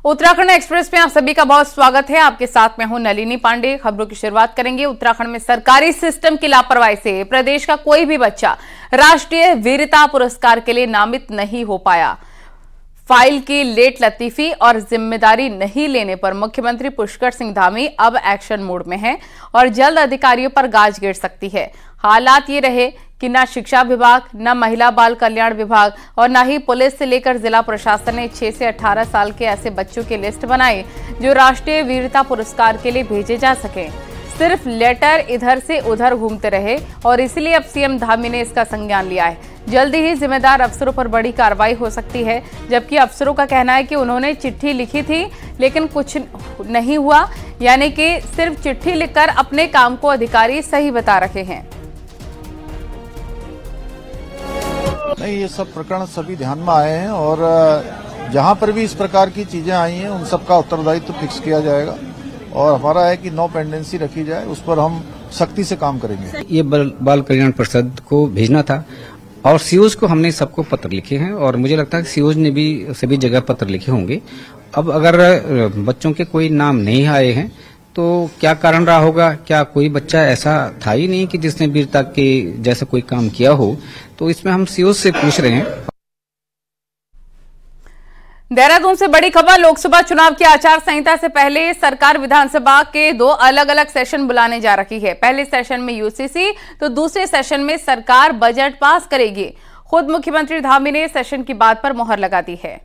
Uttarakhand express में आप सभी का बहुत स्वागत है। आपके साथ मैं हूं नलिनी पांडे। खबरों की शुरुआत करेंगे। उत्तराखंड में सरकारी सिस्टम की लापरवाही से प्रदेश का कोई भी बच्चा राष्ट्रीय वीरता पुरस्कार के लिए नामित नहीं हो पाया। फाइल की लेट लतीफी और जिम्मेदारी नहीं लेने पर मुख्यमंत्री पुष्कर सिंह धामी अब एक्शन मोड में हैं और जल्द अधिकारियों पर गाज गिर सकती है। हालात ये रहे कि न शिक्षा विभाग, न महिला बाल कल्याण विभाग और न ही पुलिस से लेकर जिला प्रशासन ने 6 से 18 साल के ऐसे बच्चों की लिस्ट बनाई जो राष्ट्रीय वीरता पुरस्कार के लिए भेजे जा सके। सिर्फ लेटर इधर से उधर घूमते रहे और इसलिए अब सीएम धामी ने इसका संज्ञान लिया है। जल्दी ही जिम्मेदार अफसरों पर बड़ी कार्रवाई हो सकती है, जबकि अफसरों का कहना है कि उन्होंने चिट्ठी लिखी थी लेकिन कुछ नहीं हुआ, यानी कि सिर्फ चिट्ठी लिखकर अपने काम को अधिकारी सही बता रहे हैं। नहीं, ये सब प्रकरण सभी ध्यान में आए हैं और जहां पर भी इस प्रकार की चीजें आई हैं उन सब का उत्तरदायित्व फिक्स किया जाएगा और हमारा है कि नो पेंडेंसी रखी जाए, उस पर हम सख्ती से काम करेंगे। ये बाल कल्याण परिषद को भेजना था और सीओज को हमने सबको पत्र लिखे हैं और मुझे लगता है सीओज ने भी सभी जगह पत्र लिखे होंगे। अब अगर बच्चों के कोई नाम नहीं आए हैं तो क्या कारण रहा होगा? क्या कोई बच्चा ऐसा था ही नहीं कि जिसने वीरता के जैसा कोई काम किया हो? तो इसमें हम सीओज से पूछ रहे हैं। देहरादून से बड़ी खबर। लोकसभा चुनाव की आचार संहिता से पहले सरकार विधानसभा के 2 अलग अलग सेशन बुलाने जा रही है। पहले सेशन में यूसीसी तो दूसरे सेशन में सरकार बजट पास करेगी। खुद मुख्यमंत्री धामी ने सेशन की बात पर मोहर लगा दी है।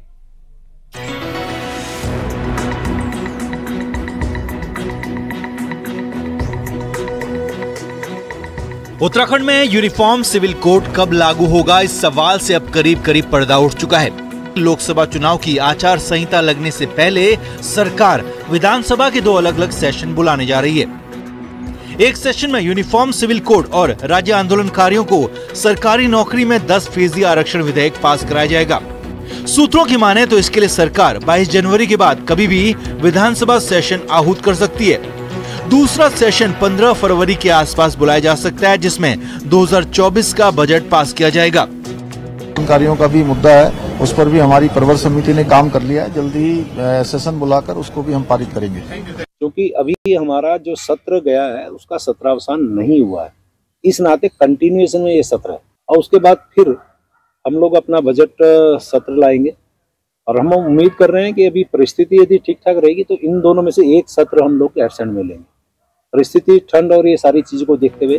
उत्तराखंड में यूनिफॉर्म सिविल कोड कब लागू होगा, इस सवाल से अब करीब करीब पर्दा उठ चुका है। लोकसभा चुनाव की आचार संहिता लगने से पहले सरकार विधानसभा के 2 अलग अलग सेशन बुलाने जा रही है। एक सेशन में यूनिफॉर्म सिविल कोड और राज्य आंदोलनकारियों को सरकारी नौकरी में 10% आरक्षण विधेयक पास कराया जाएगा। सूत्रों की माने तो इसके लिए सरकार 22 जनवरी के बाद कभी भी विधानसभा सेशन आहूत कर सकती है। दूसरा सेशन 15 फरवरी के आसपास बुलाया जा सकता है, जिसमें 2024 का बजट पास किया जाएगा। अधिकारियों का भी मुद्दा है, उस पर भी हमारी प्रवर समिति ने काम कर लिया है। जल्दी ही सेशन बुलाकर उसको भी हम पारित करेंगे। क्योंकि अभी हमारा जो सत्र गया है उसका सत्रावसान नहीं हुआ है, इस नाते कंटिन्यूएशन में ये सत्र है और उसके बाद फिर हम लोग अपना बजट सत्र लाएंगे और हम उम्मीद कर रहे हैं कि अभी परिस्थिति यदि ठीक ठाक रहेगी तो इन दोनों में से एक सत्र हम लोग एब्सेंट में लेंगे। परिस्थिति, ठंड और ये सारी चीजों को देखते हुए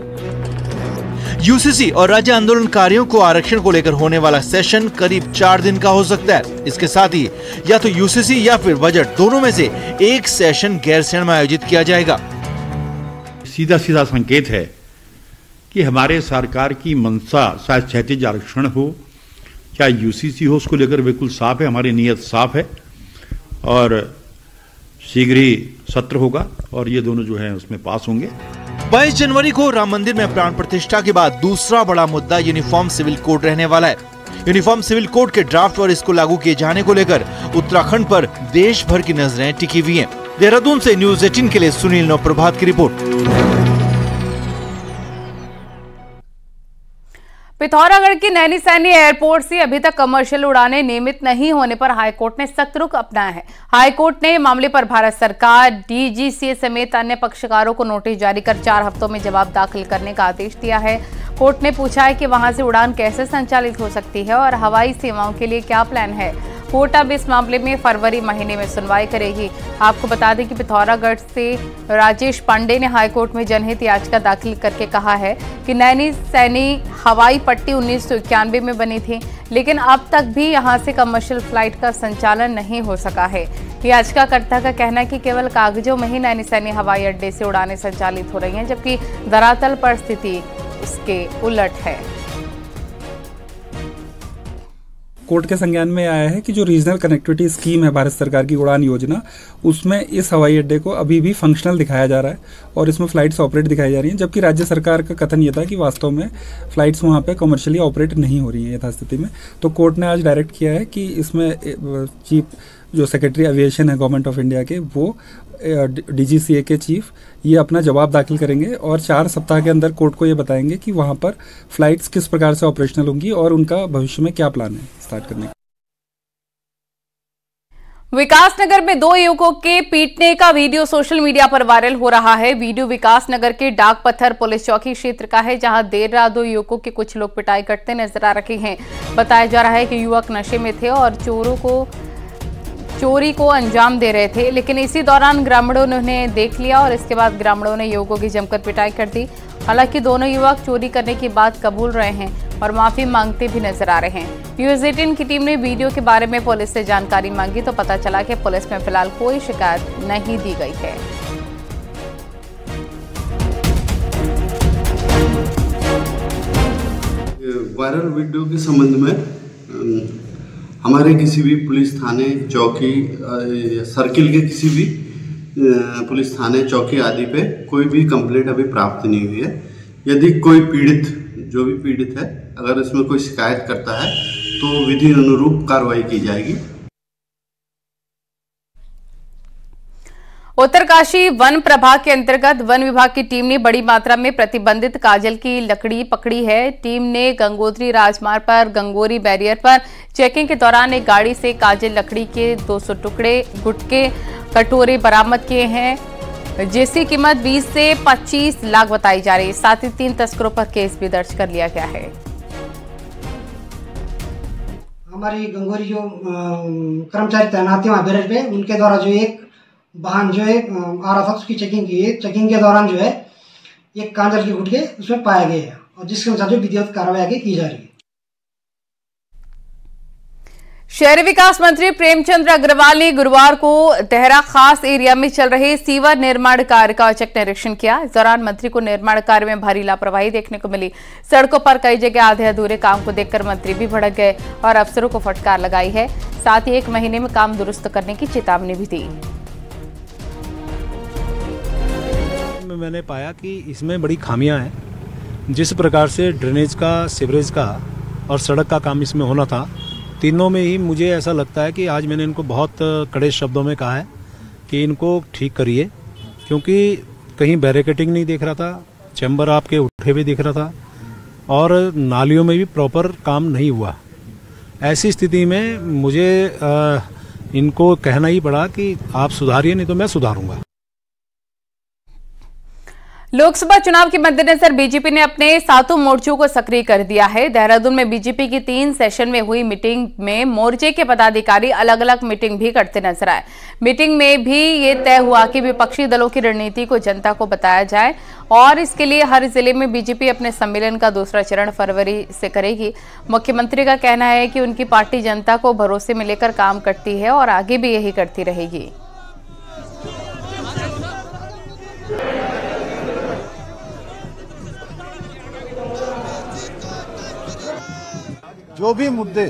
यूसीसी और राज्य आंदोलनकारियों को आरक्षण को लेकर होने वाला सेशन करीब 4 दिन का हो सकता है। इसके साथ ही या तो यूसीसी या फिर बजट, दोनों में से एक सेशन गैरसैंण में आयोजित किया जाएगा। सीधा सीधा संकेत है कि हमारे सरकार की मंशा शायद क्षैतिज आरक्षण हो चाहे यूसीसी हो, उसको लेकर बिल्कुल साफ है, हमारी नीयत साफ है और शीघ्र ही सत्र होगा और ये दोनों जो है उसमें पास होंगे। 22 जनवरी को राम मंदिर में प्राण प्रतिष्ठा के बाद दूसरा बड़ा मुद्दा यूनिफॉर्म सिविल कोड रहने वाला है। यूनिफॉर्म सिविल कोड के ड्राफ्ट और इसको लागू किए जाने को लेकर उत्तराखंड पर देश भर की नजरें टिकी हुई हैं। देहरादून से न्यूज 18 के लिए सुनील नवप्रभात की रिपोर्ट। पिथौरागढ़ की नैनीसैनी एयरपोर्ट से अभी तक कमर्शियल उड़ानें नियमित नहीं होने पर हाईकोर्ट ने सख्त रुख अपनाया है। हाईकोर्ट ने मामले पर भारत सरकार, डीजीसीए समेत अन्य पक्षकारों को नोटिस जारी कर 4 हफ्तों में जवाब दाखिल करने का आदेश दिया है। कोर्ट ने पूछा है कि वहां से उड़ान कैसे संचालित हो सकती है और हवाई सेवाओं के लिए क्या प्लान है। कोर्ट अब इस मामले में फरवरी महीने में सुनवाई करेगी। आपको बता दें कि पिथौरागढ़ से राजेश पांडे ने हाईकोर्ट में जनहित याचिका दाखिल करके कहा है कि नैनीसैनी हवाई पट्टी 1991 में बनी थी, लेकिन अब तक भी यहां से कमर्शियल फ्लाइट का संचालन नहीं हो सका है। याचिकाकर्ता का कहना है कि केवल कागजों में ही नैनीसैनी हवाई अड्डे से उड़ानें संचालित हो रही हैं, जबकि धरातल पर स्थिति उसके उलट है। कोर्ट के संज्ञान में आया है कि जो रीजनल कनेक्टिविटी स्कीम है भारत सरकार की उड़ान योजना, उसमें इस हवाई अड्डे को अभी भी फंक्शनल दिखाया जा रहा है और इसमें फ्लाइट्स ऑपरेट दिखाई जा रही हैं, जबकि राज्य सरकार का कथन ये था कि वास्तव में फ्लाइट्स वहाँ पे कमर्शियली ऑपरेट नहीं हो रही हैं यथास्थिति में। तो कोर्ट ने आज डायरेक्ट किया है कि इसमें चीफ जो सेक्रेटरी एविएशन है गवर्नमेंट ऑफ इंडिया के, वो डीजीसीए के चीफ ये अपना जवाब दाखिल करेंगे और 4 सप्ताह के अंदर कोर्ट को ये बताएंगे कि वहाँ पर फ्लाइट्स किस प्रकार से ऑपरेशनल होंगी और उनका भविष्य में क्या प्लान है स्टार्ट करने का। विकासनगर में 2 युवकों के पीटने का वीडियो सोशल मीडिया पर वायरल हो रहा है। वीडियो विकासनगर के डाक पत्थर पुलिस चौकी क्षेत्र का है, जहां देर रात 2 युवकों के कुछ लोग पिटाई करते नजर आ रहे हैं। बताया जा रहा है कि युवक नशे में थे और चोरी को अंजाम दे रहे थे, लेकिन इसी दौरान ग्रामीणों ने उन्हें देख लिया और इसके बाद ग्रामीणों ने युवकों की जमकर पिटाई कर दी। हालांकि दोनों युवक चोरी करने की बात कबूल रहे हैं और माफी मांगते भी नजर आ रहे हैं। न्यूज़ 18 की टीम ने वीडियो के बारे में पुलिस से जानकारी मांगी तो पता चला कि पुलिस में फिलहाल कोई शिकायत नहीं दी गई है। वायरल वीडियो के संबंध में हमारे किसी भी पुलिस थाने, चौकी, सर्किल के किसी भी पुलिस थाने, चौकी आदि पे कोई भी कंप्लेंट अभी प्राप्त नहीं हुई है। यदि कोई जो भी पीड़ित है, अगर इसमें कोई शिकायत करता है तो विधि अनुरूप कार्रवाई की जाएगी। उत्तरकाशी वन प्रभाग के अंतर्गत वन विभाग की टीम ने बड़ी मात्रा में प्रतिबंधित काजल की लकड़ी पकड़ी है। टीम ने गंगोत्री राजमार्ग पर गंगोरी बैरियर पर चेकिंग के दौरान एक गाड़ी से काजल लकड़ी के 200 टुकड़े गुटके कटोरे बरामद किए हैं, जिसकी कीमत 20 से 25 लाख बताई जा रही है। साथ ही 3 तस्करों पर केस भी दर्ज कर लिया गया है। हमारी गंगोरी जो कर्मचारी तैनात है वहाँ बैरियर पे, उनके द्वारा जो एक वाहन जो है आ रहा था, उसकी चेकिंग की है। चेकिंग के दौरान जो है एक कांजल के गुटके उसमें पाए गए हैं और जिसके अनुसार जो विधिवत कार्रवाई आगे की जा रही है। शहरी विकास मंत्री प्रेमचंद्र अग्रवाल ने गुरुवार को देहरा खास एरिया में चल रहे सीवर निर्माण कार्य का औचक निरीक्षण किया। इस दौरान मंत्री को निर्माण कार्य में भारी लापरवाही देखने को मिली। सड़कों पर कई जगह आधे अधूरे काम को देखकर मंत्री भी भड़क गए और अफसरों को फटकार लगाई है। साथ ही 1 महीने में काम दुरुस्त करने की चेतावनी भी दी। मैंने पाया कि इसमें बड़ी खामियां हैं। जिस प्रकार से ड्रेनेज का, सीवरेज का और सड़क का काम इसमें होना था, तीनों में ही मुझे ऐसा लगता है कि आज मैंने इनको बहुत कड़े शब्दों में कहा है कि इनको ठीक करिए, क्योंकि कहीं बैरिकेटिंग नहीं दिख रहा था, चैम्बर आपके उठे हुए दिख रहा था और नालियों में भी प्रॉपर काम नहीं हुआ। ऐसी स्थिति में मुझे इनको कहना ही पड़ा कि आप सुधारिए, नहीं तो मैं सुधारूंगा। लोकसभा चुनाव के मद्देनजर बीजेपी ने अपने 7 मोर्चों को सक्रिय कर दिया है। देहरादून में बीजेपी की 3 सेशन में हुई मीटिंग में मोर्चे के पदाधिकारी अलग अलग मीटिंग भी करते नजर आए। मीटिंग में भी ये तय हुआ कि विपक्षी दलों की रणनीति को जनता को बताया जाए और इसके लिए हर जिले में बीजेपी अपने सम्मेलन का दूसरा चरण फरवरी से करेगी। मुख्यमंत्री का कहना है कि उनकी पार्टी जनता को भरोसे में लेकर काम करती है और आगे भी यही करती रहेगी। जो भी मुद्दे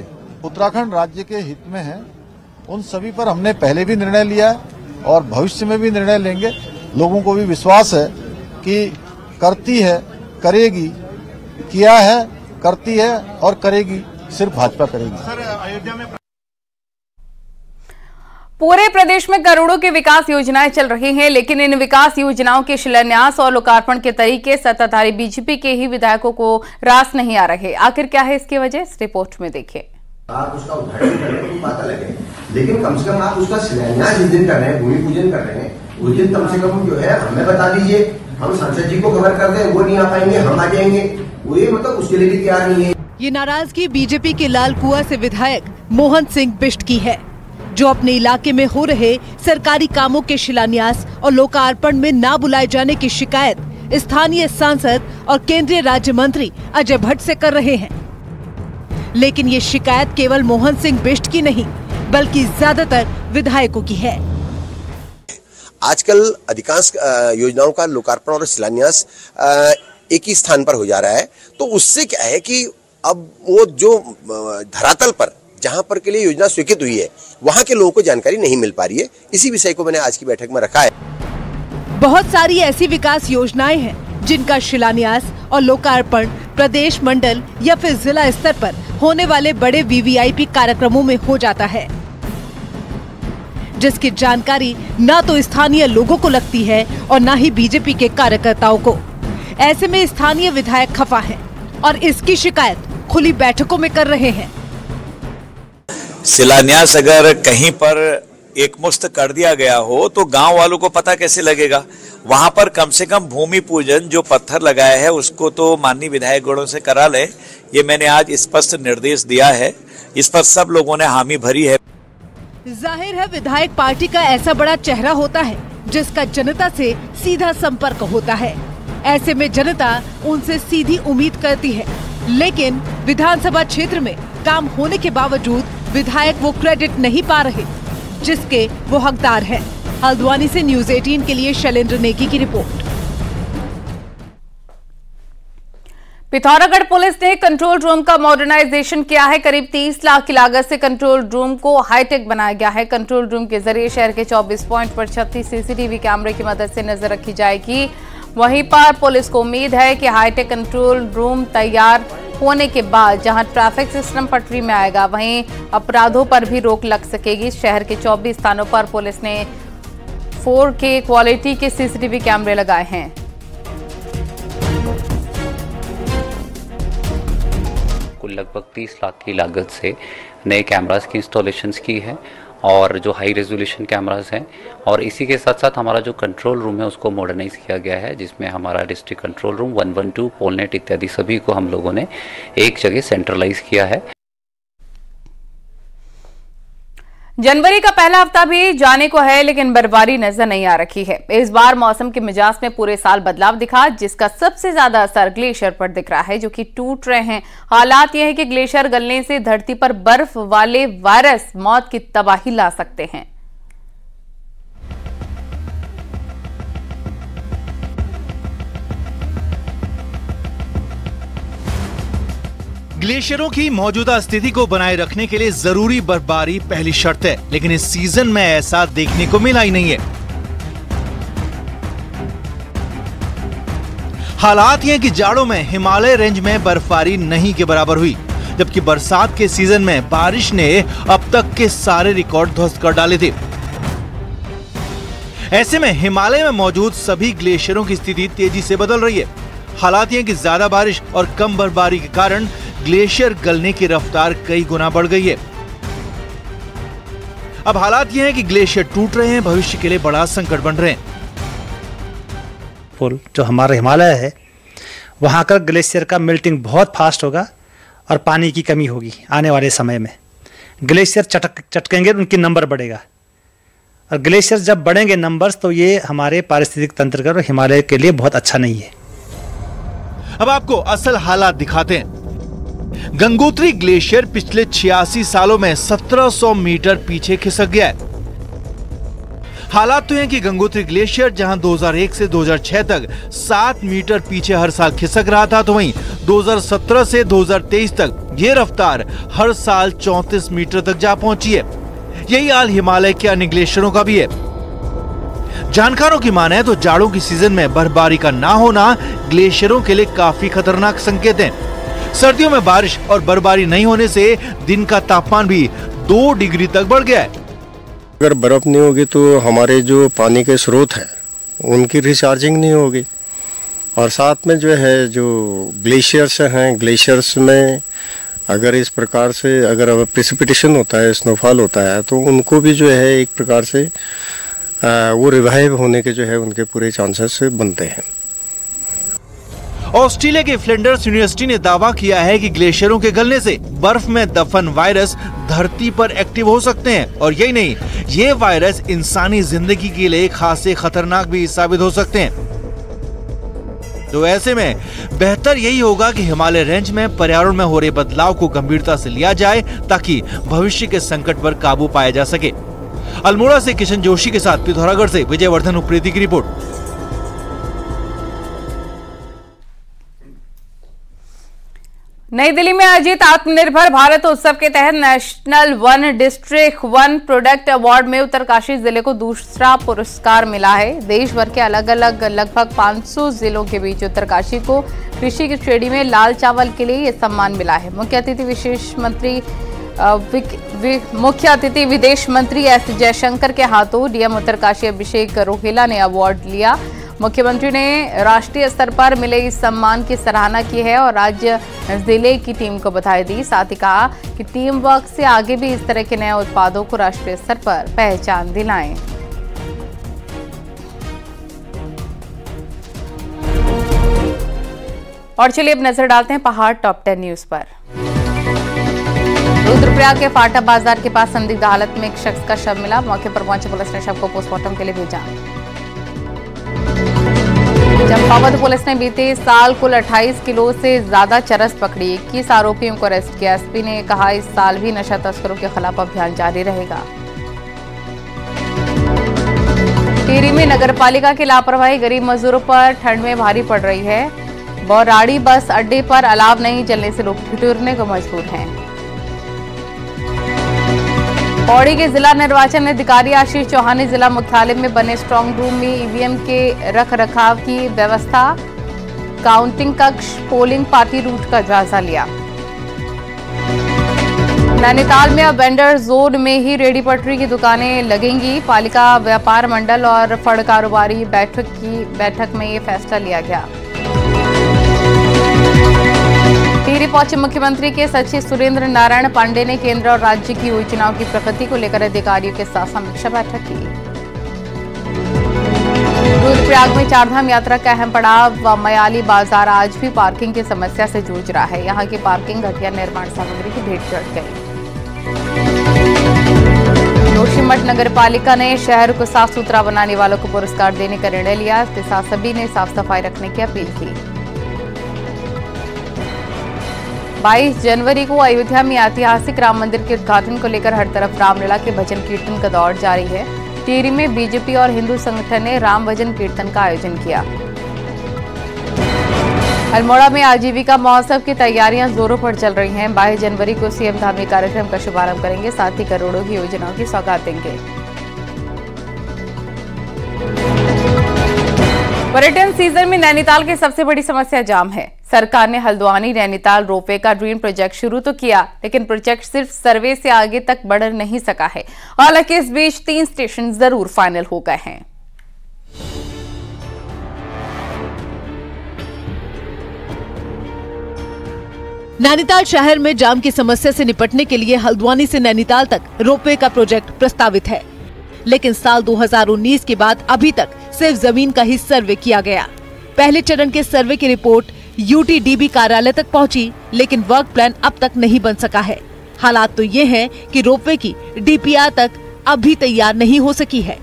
उत्तराखंड राज्य के हित में हैं, उन सभी पर हमने पहले भी निर्णय लिया है और भविष्य में भी निर्णय लेंगे। लोगों को भी विश्वास है कि करती है, करेगी, किया है, करती है और करेगी, सिर्फ भाजपा करेगी। पूरे प्रदेश में करोड़ों की विकास योजनाएं चल रही हैं, लेकिन इन विकास योजनाओं के शिलान्यास और लोकार्पण के तरीके सत्ताधारी बीजेपी के ही विधायकों को रास नहीं आ रहे। आखिर क्या है इसकी वजह, इस रिपोर्ट में देखिए। आप उसका उद्घाटन करने की बात अलग है, लेकिन कम से कम आप उसका शिलान्यास जिस दिन कर रहे हैं, भूमि पूजन कर रहे हैं, उस दिन कम से कम जो है हमें बता दीजिए। हम सांसद जी को खबर कर दें, वो नहीं आ पाएंगे, हम आ जाएंगे, वो ये मतलब उसके लिए भी तैयार नहीं है। ये नाराजगी बीजेपी के लालकुआं से विधायक मोहन सिंह बिष्ट की है, जो अपने इलाके में हो रहे सरकारी कामों के शिलान्यास और लोकार्पण में ना बुलाए जाने की शिकायत स्थानीय सांसद और केंद्रीय राज्य मंत्री अजय भट्ट से कर रहे हैं। लेकिन ये शिकायत केवल मोहन सिंह बिष्ट की नहीं, बल्कि ज्यादातर विधायकों की है। आजकल अधिकांश योजनाओं का लोकार्पण और शिलान्यास एक ही स्थान पर हो जा रहा है, तो उससे क्या है कि अब वो जो धरातल पर जहां पर के लिए योजना स्वीकृत हुई है, वहां के लोगों को जानकारी नहीं मिल पा रही है। इसी विषय को मैंने आज की बैठक में रखा है। बहुत सारी ऐसी विकास योजनाएं हैं जिनका शिलान्यास और लोकार्पण प्रदेश, मंडल या फिर जिला स्तर पर होने वाले बड़े वीवीआईपी कार्यक्रमों में हो जाता है, जिसकी जानकारी न तो स्थानीय लोगों को लगती है और न ही बीजेपी के कार्यकर्ताओं को। ऐसे में स्थानीय विधायक खफा हैं और इसकी शिकायत खुली बैठकों में कर रहे हैं। शिलान्यास अगर कहीं पर एकमुश्त कर दिया गया हो तो गांव वालों को पता कैसे लगेगा। वहां पर कम से कम भूमि पूजन जो पत्थर लगाया है उसको तो माननीय विधायक गणों से करा ले, ये मैंने आज स्पष्ट निर्देश दिया है। इस पर सब लोगों ने हामी भरी है। जाहिर है विधायक पार्टी का ऐसा बड़ा चेहरा होता है जिसका जनता से सीधा संपर्क होता है। ऐसे में जनता उनसे सीधी उम्मीद करती है, लेकिन विधानसभा क्षेत्र में काम होने के बावजूद विधायक वो क्रेडिट नहीं पा रहे जिसके वो हकदार हैं। हल्द्वानी से न्यूज़ 18 के लिए शैलेंद्र नेगी की रिपोर्ट। पिथौरागढ़ पुलिस ने कंट्रोल रूम का मॉडर्नाइजेशन किया है। करीब 30 लाख की लागत से कंट्रोल रूम को हाईटेक बनाया गया है। कंट्रोल रूम के जरिए शहर के 24 पॉइंट पर 36 सीसीटीवी कैमरे की मदद से नजर रखी जाएगी। वहीं पर पुलिस को उम्मीद है कि हाईटेक कंट्रोल रूम तैयार होने के बाद जहां ट्रैफिक सिस्टम पटरी में आएगा, वहीं अपराधों पर भी रोक लग सकेगी। शहर के 24 स्थानों पर पुलिस ने 4K क्वालिटी के सीसीटीवी कैमरे लगाए हैं। कुल लगभग 30 लाख की लागत से नए कैमरास की इंस्टॉलेशंस की है और जो हाई रेजोल्यूशन कैमरास हैं, और इसी के साथ साथ हमारा जो कंट्रोल रूम है उसको मॉडर्नाइज किया गया है, जिसमें हमारा डिस्ट्रिक्ट कंट्रोल रूम 112 पोलनेट इत्यादि सभी को हम लोगों ने एक जगह सेंट्रलाइज किया है। जनवरी का पहला हफ्ता भी जाने को है, लेकिन बर्फबारी नजर नहीं आ रही है। इस बार मौसम के मिजाज में पूरे साल बदलाव दिखा, जिसका सबसे ज्यादा असर ग्लेशियर पर दिख रहा है, जो कि टूट रहे हैं। हालात यह है कि ग्लेशियर गलने से धरती पर बर्फ वाले वायरस मौत की तबाही ला सकते हैं। ग्लेशियरों की मौजूदा स्थिति को बनाए रखने के लिए जरूरी बर्फबारी पहली शर्त है, लेकिन इस सीजन में ऐसा देखने को मिला ही नहीं है। हालात ये कि जाड़ों में हिमालय रेंज में बर्फबारी नहीं के बराबर हुई, जबकि बरसात के सीजन में बारिश ने अब तक के सारे रिकॉर्ड ध्वस्त कर डाले थे। ऐसे में हिमालय में मौजूद सभी ग्लेशियरों की स्थिति तेजी से बदल रही है। हालात ये कि ज्यादा बारिश और कम बर्फबारी के कारण ग्लेशियर गलने की रफ्तार कई गुना बढ़ गई है। अब हालात ये हैं कि ग्लेशियर टूट रहे हैं, भविष्य के लिए बड़ा संकट बन रहे हैं। पुल जो हमारा हिमालय है वहां का ग्लेशियर का मेल्टिंग बहुत फास्ट होगा और पानी की कमी होगी आने वाले समय में। ग्लेशियर चटकेंगे उनकी नंबर बढ़ेगा, और ग्लेशियर जब बढ़ेंगे नंबर्स तो ये हमारे पारिस्थितिक तंत्र का और हिमालय के लिए बहुत अच्छा नहीं है। अब आपको असल हालात दिखाते हैं। गंगोत्री ग्लेशियर पिछले 86 सालों में 1700 मीटर पीछे खिसक गया है। हालात तो हैं कि गंगोत्री ग्लेशियर जहां 2001 से 2006 तक 7 मीटर पीछे हर साल खिसक रहा था, तो वहीं 2017 से 2023 तक ये रफ्तार हर साल 34 मीटर तक जा पहुंची है। यही हाल हिमालय के अन्य ग्लेशियरों का भी है। जानकारों की माने तो जाड़ों की सीजन में बर्फबारी का ना होना ग्लेशियरों के लिए काफी खतरनाक संकेत है। सर्दियों में बारिश और बर्फबारी नहीं होने से दिन का तापमान भी 2 डिग्री तक बढ़ गया है। अगर बर्फ नहीं होगी तो हमारे जो पानी के स्रोत हैं उनकी रिचार्जिंग नहीं होगी, और साथ में जो है जो ग्लेशियर्स हैं, ग्लेशियर्स में अगर इस प्रकार से अगर प्रेसिपिटेशन होता है, स्नोफॉल होता है, तो उनको भी जो है एक प्रकार से वो रिवाइव होने के जो है उनके पूरे चांसेस बनते हैं। ऑस्ट्रेलिया के फ्लिंडर्स यूनिवर्सिटी ने दावा किया है कि ग्लेशियरों के गलने से बर्फ में दफन वायरस धरती पर एक्टिव हो सकते हैं, और यही नहीं, ये वायरस इंसानी जिंदगी के लिए खासे खतरनाक भी साबित हो सकते हैं। तो ऐसे में बेहतर यही होगा कि हिमालय रेंज में पर्यावरण में हो रहे बदलाव को गंभीरता से लिया जाए, ताकि भविष्य के संकट पर काबू पाया जा सके। अल्मोड़ा से किशन जोशी के साथ पिथौरागढ़ से विजयवर्धन उप्रेती की रिपोर्ट। नई दिल्ली में आयोजित आत्मनिर्भर भारत उत्सव के तहत national one district one product award में उत्तरकाशी जिले को दूसरा पुरस्कार मिला है। देश भर के अलग अलग लगभग 500 जिलों के बीच उत्तरकाशी को कृषि की श्रेणी में लाल चावल के लिए यह सम्मान मिला है। मुख्य अतिथि विदेश मंत्री एस जयशंकर के हाथों डीएम उत्तरकाशी अभिषेक रोहेला ने अवार्ड लिया। मुख्यमंत्री ने राष्ट्रीय स्तर पर मिले इस सम्मान की सराहना की है और राज्य जिले की टीम को बधाई दी। साथ ही कहा कि टीम वर्क से आगे भी इस तरह के नए उत्पादों को राष्ट्रीय स्तर पर पहचान दिलाएं। और चलिए अब नजर डालते हैं पहाड़ टॉप 10 न्यूज पर। रुद्रप्रयाग के फाटा बाजार के पास संदिग्ध हालत में एक शख्स का शव मिला। मौके पर पहुंची पुलिस ने शव को पोस्टमार्टम के लिए भेजा। चंपावत पुलिस ने बीते साल कुल 28 किलो से ज्यादा चरस पकड़ी। 21 आरोपियों को अरेस्ट किया। एसपी ने कहा इस साल भी नशा तस्करों के खिलाफ अभियान जारी रहेगा। टिहरी में नगरपालिका की लापरवाही गरीब मजदूरों पर ठंड में भारी पड़ रही है। बौराड़ी बस अड्डे पर अलाव नहीं जलने से लोग ठिठुरने को मजबूर हैं। पौड़ी के जिला निर्वाचन अधिकारी आशीष चौहान ने जिला मुख्यालय में बने स्ट्रांग रूम में ईवीएम के रखरखाव की व्यवस्था, काउंटिंग कक्ष, पोलिंग पार्टी रूट का जायजा लिया। नैनीताल में अब वेंडर जोन में ही रेडी पटरी की दुकानें लगेंगी। पालिका व्यापार मंडल और फड़ कारोबारी बैठक में ये फैसला लिया गया। टिहरी पहुंचे मुख्यमंत्री के सचिव सुरेंद्र नारायण पांडे ने केंद्र और राज्य की योजनाओं की प्रगति को लेकर अधिकारियों के साथ समीक्षा बैठक की। रुद्रप्रयाग में चारधाम यात्रा का अहम पड़ाव मयाली बाजार आज भी पार्किंग की समस्या से जूझ रहा है। यहां की पार्किंग घटिया निर्माण सामग्री की भेंट चढ़ गई। जोशीमठ नगर पालिका ने शहर को साफ सुथरा बनाने वालों को पुरस्कार देने का निर्णय लिया। इसके साथ सभी ने साफ सफाई रखने की अपील की। 22 जनवरी को अयोध्या में ऐतिहासिक राम मंदिर के उद्घाटन को लेकर हर तरफ रामलीला के भजन कीर्तन का दौर जारी है। टिहरी में बीजेपी और हिंदू संगठन ने राम भजन कीर्तन का आयोजन किया। अल्मोड़ा में आजीविका महोत्सव की तैयारियां जोरों पर चल रही हैं। 22 जनवरी को सीएम धार्मिक कार्यक्रम का शुभारंभ करेंगे, साथ ही करोड़ों की योजनाओं की सौगात देंगे। पर्यटन सीजन में नैनीताल की सबसे बड़ी समस्या जाम है। सरकार ने हल्द्वानी नैनीताल रोपवे का ड्रीम प्रोजेक्ट शुरू तो किया, लेकिन प्रोजेक्ट सिर्फ सर्वे से आगे तक बढ़ नहीं सका है। हालांकि इस बीच 3 स्टेशन जरूर फाइनल हो गए हैं। नैनीताल शहर में जाम की समस्या से निपटने के लिए हल्द्वानी से नैनीताल तक रोपवे का प्रोजेक्ट प्रस्तावित है, लेकिन साल 2019 के बाद अभी तक सिर्फ जमीन का ही सर्वे किया गया। पहले चरण के सर्वे की रिपोर्ट यूटीडीबी कार्यालय तक पहुंची, लेकिन वर्क प्लान अब तक नहीं बन सका है। हालात तो ये हैं कि रोपवे की डीपीआर तक अभी तैयार नहीं हो सकी है।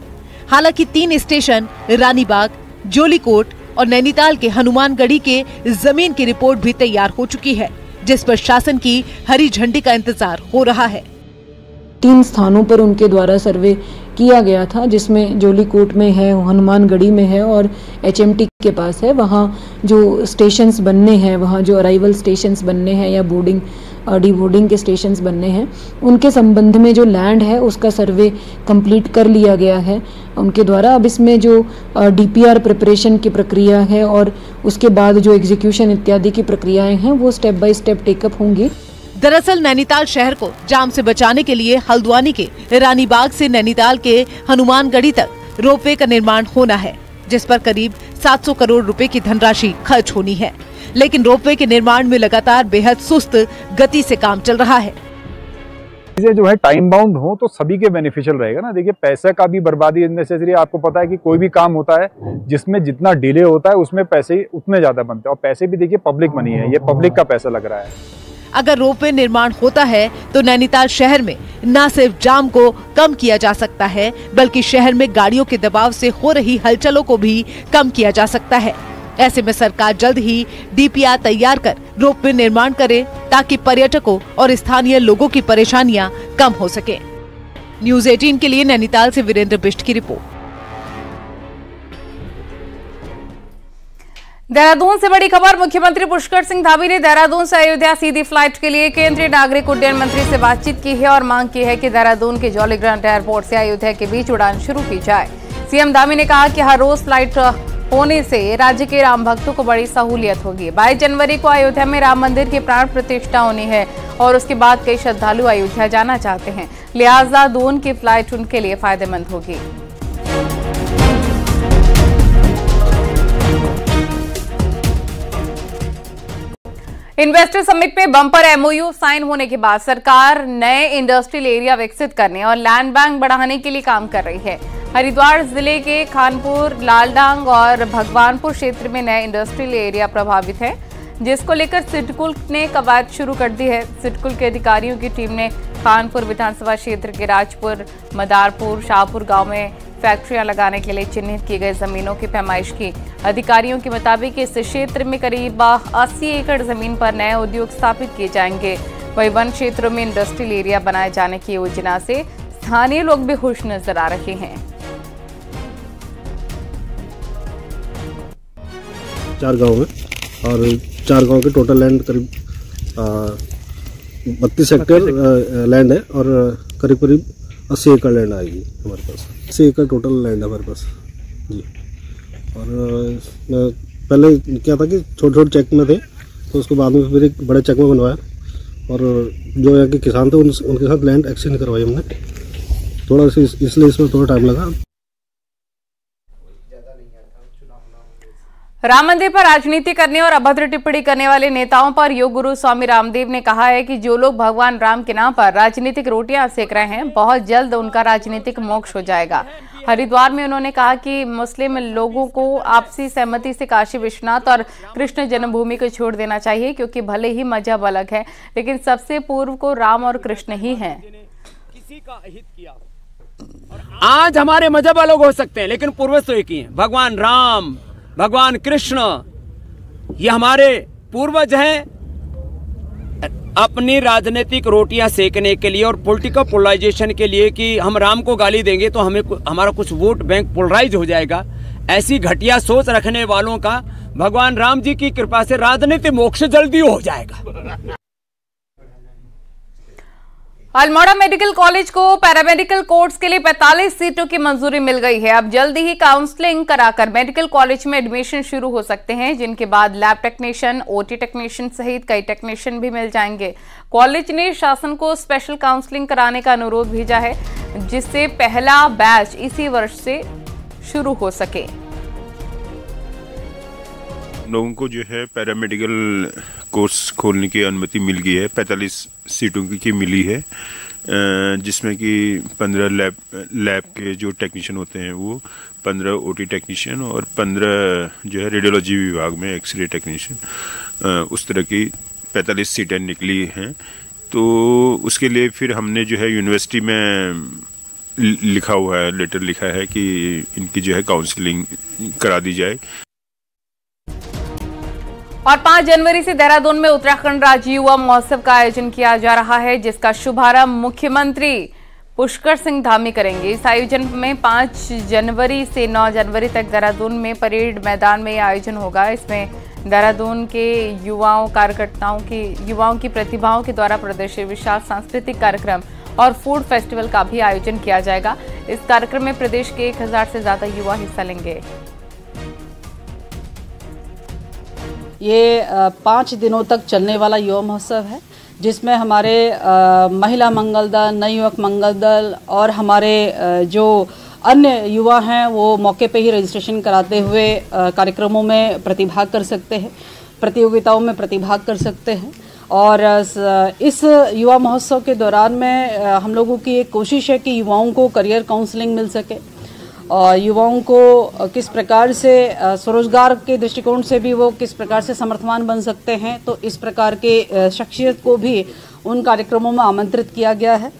हालांकि 3 स्टेशन रानीबाग, जोलीकोट और नैनीताल के हनुमानगढ़ी के जमीन की रिपोर्ट भी तैयार हो चुकी है, जिस पर शासन की हरी झंडी का इंतजार हो रहा है। 3 स्थानों पर उनके द्वारा सर्वे किया गया था, जिसमें जोलीकोट में है, हनुमानगढ़ी में है और एचएमटी के पास है। वहाँ जो स्टेशंस बनने हैं, वहाँ जो अराइवल स्टेशंस बनने हैं या बोर्डिंग डीबोर्डिंग के स्टेशंस बनने हैं, उनके संबंध में जो लैंड है उसका सर्वे कंप्लीट कर लिया गया है उनके द्वारा। अब इसमें जो डीपीआर प्रिपरेशन की प्रक्रिया है और उसके बाद जो एग्जीक्यूशन इत्यादि की प्रक्रियाएं हैं वो स्टेप बाय स्टेप टेकअप होंगी। दरअसल नैनीताल शहर को जाम से बचाने के लिए हल्द्वानी के रानीबाग से नैनीताल के हनुमानगढ़ी तक रोपवे का निर्माण होना है, जिस पर करीब 700 करोड़ रुपए की धनराशि खर्च होनी है। लेकिन रोपवे के निर्माण में लगातार बेहद सुस्त गति से काम चल रहा है। चीजें जो है टाइम बाउंड हो तो सभी के बेनिफिशियल रहेगा ना। देखिए, पैसे का भी बर्बादी नेसेसरी। आपको पता है कि कोई भी काम होता है जिसमें जितना डिले होता है उसमें पैसे उतने ज्यादा बनते हैं, और पैसे भी देखिए पब्लिक मनी है, ये पब्लिक का पैसा लग रहा है। अगर रोपवे निर्माण होता है तो नैनीताल शहर में न सिर्फ जाम को कम किया जा सकता है, बल्कि शहर में गाड़ियों के दबाव से हो रही हलचलों को भी कम किया जा सकता है। ऐसे में सरकार जल्द ही डीपीआर तैयार कर रोपवे निर्माण करे, ताकि पर्यटकों और स्थानीय लोगों की परेशानियां कम हो सके। न्यूज़ 18 के लिए नैनीताल से वीरेंद्र बिष्ट की रिपोर्ट। देहरादून से बड़ी खबर। मुख्यमंत्री पुष्कर सिंह धामी ने देहरादून से अयोध्या सीधी फ्लाइट के लिए केंद्रीय नागरिक उड्डयन मंत्री से बातचीत की है और मांग की है कि देहरादून के जॉली ग्रांट एयरपोर्ट से अयोध्या के बीच उड़ान शुरू की जाए। सीएम धामी ने कहा कि हर रोज फ्लाइट होने से राज्य के राम भक्तों को बड़ी सहूलियत होगी। 22 जनवरी को अयोध्या में राम मंदिर की प्राण प्रतिष्ठा होनी है और उसके बाद कई श्रद्धालु अयोध्या जाना चाहते हैं, लिहाजा दून की फ्लाइट उनके लिए फायदेमंद होगी। इन्वेस्टर समिट में बम्पर एमओयू साइन होने के बाद सरकार नए इंडस्ट्रियल एरिया विकसित करने और लैंड बैंक बढ़ाने के लिए काम कर रही है। हरिद्वार जिले के खानपुर, लालडांग और भगवानपुर क्षेत्र में नए इंडस्ट्रियल एरिया प्रभावित है, जिसको लेकर सिडकुल ने कवायद शुरू कर दी है। सिडकुल के अधिकारियों की टीम ने खानपुर विधानसभा क्षेत्र के राजपुर, मदारपुर, शाहपुर गांव में फैक्ट्रियां लगाने के लिए चिन्हित की गई जमीनों की पैमाइश की। अधिकारियों के मुताबिक इस क्षेत्र में करीब 80 एकड़ जमीन पर नए उद्योग स्थापित किए जाएंगे। वहीं वन क्षेत्रों में इंडस्ट्रियल एरिया बनाए जाने की योजना से स्थानीय लोग भी खुश नजर आ रहे हैं। 4 गांव है और 4 गांव के टोटल लैंड करीब 32 हेक्टेयर लैंड है और करीब 80 एकड़ लैंड आएगी हमारे पास। 80 एकड़ टोटल लैंड है हमारे पास जी। और पहले क्या था कि छोटे चेक में थे, तो उसको बाद में फिर एक बड़े चेक में बनवाया और जो यहाँ के किसान थे उनके साथ लैंड एक्सचेंज करवाई हमने। थोड़ा इसलिए इसमें थोड़ा टाइम लगा। राम मंदिर पर राजनीति करने और अभद्र टिप्पणी करने वाले नेताओं पर योग गुरु स्वामी रामदेव ने कहा है कि जो लोग भगवान राम के नाम पर राजनीतिक रोटियां सेक रहे हैं, बहुत जल्द उनका राजनीतिक मोक्ष हो जाएगा। हरिद्वार में उन्होंने कहा कि मुस्लिम लोगों को आपसी सहमति से काशी विश्वनाथ और कृष्ण जन्मभूमि को छोड़ देना चाहिए, क्योंकि भले ही मजहब अलग है लेकिन सबसे पूर्व को राम और कृष्ण ही हैं। आज हमारे मजहब अलग हो सकते हैं लेकिन पूर्वज तो एक ही हैं। भगवान राम, भगवान कृष्ण, ये हमारे पूर्वज हैं। अपनी राजनीतिक रोटियां सेकने के लिए और पॉलिटिकल पोलराइजेशन के लिए कि हम राम को गाली देंगे तो हमारा कुछ वोट बैंक पोलराइज हो जाएगा, ऐसी घटिया सोच रखने वालों का भगवान राम जी की कृपा से राजनीतिक मोक्ष जल्दी हो जाएगा। अल्मोड़ा मेडिकल कॉलेज को पैरामेडिकल कोर्स के लिए 45 सीटों की मंजूरी मिल गई है। अब जल्दी ही काउंसलिंग कराकर मेडिकल कॉलेज में एडमिशन शुरू हो सकते हैं, जिनके बाद लैब टेक्नीशियन, ओटी टेक्नीशियन सहित कई टेक्नीशियन भी मिल जाएंगे। कॉलेज ने शासन को स्पेशल काउंसलिंग कराने का अनुरोध भेजा है, जिससे पहला बैच इसी वर्ष से शुरू हो सके। लोगों को जो है पैरामेडिकल कोर्स खोलने की अनुमति मिल गई है। 45 सीटों की मिली है, जिसमें कि 15 लैब के जो टेक्नीशियन होते हैं वो, 15 ओटी टेक्नीशियन और 15 जो है रेडियोलॉजी विभाग में एक्सरे टेक्नीशियन, उस तरह की 45 सीटें निकली हैं। तो उसके लिए फिर हमने जो है यूनिवर्सिटी में लिखा हुआ है, लेटर लिखा है कि इनकी जो है काउंसलिंग करा दी जाए। और 5 जनवरी से देहरादून में उत्तराखंड राज्य युवा महोत्सव का आयोजन किया जा रहा है, जिसका शुभारंभ मुख्यमंत्री पुष्कर सिंह धामी करेंगे। इस आयोजन में 5 जनवरी से 9 जनवरी तक देहरादून में परेड मैदान में आयोजन होगा। इसमें देहरादून के युवाओं की प्रतिभाओं के द्वारा प्रदर्शित विशाल सांस्कृतिक कार्यक्रम और फूड फेस्टिवल का भी आयोजन किया जाएगा। इस कार्यक्रम में प्रदेश के 1000 से ज्यादा युवा हिस्सा लेंगे। ये 5 दिनों तक चलने वाला युवा महोत्सव है, जिसमें हमारे महिला मंगल दल, नवयुवक मंगल दल और हमारे जो अन्य युवा हैं वो मौके पे ही रजिस्ट्रेशन कराते हुए कार्यक्रमों में प्रतिभाग कर सकते हैं, प्रतियोगिताओं में प्रतिभाग कर सकते हैं। और इस युवा महोत्सव के दौरान में हम लोगों की एक कोशिश है कि युवाओं को करियर काउंसलिंग मिल सके और युवाओं को किस प्रकार से स्वरोजगार के दृष्टिकोण से भी वो किस प्रकार से समर्थवान बन सकते हैं। तो इस प्रकार के शख्सियत को भी उन कार्यक्रमों में आमंत्रित किया गया है।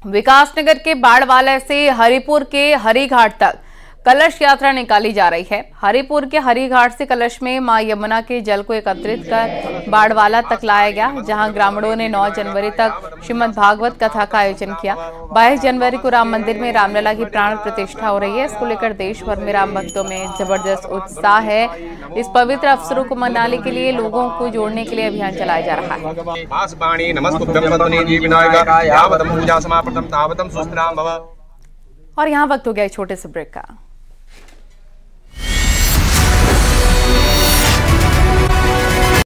विकासनगर के बाड़वाला से हरिपुर के हरिघाट तक कलश यात्रा निकाली जा रही है। हरिपुर के हरिघाट से कलश में मां यमुना के जल को एकत्रित कर बाड़वाला तक लाया गया, जहां ग्रामीणों ने 9 जनवरी तक श्रीमद् भागवत कथा का आयोजन किया। 22 जनवरी को राम मंदिर में रामलला की प्राण प्रतिष्ठा हो रही है। इसको लेकर देश भर में राम भक्तों में जबरदस्त उत्साह है। इस पवित्र अवसरों को मनाने के लिए लोगों को जोड़ने के लिए अभियान चलाया जा रहा है। और यहाँ वक्त हो गया छोटे से ब्रेक का।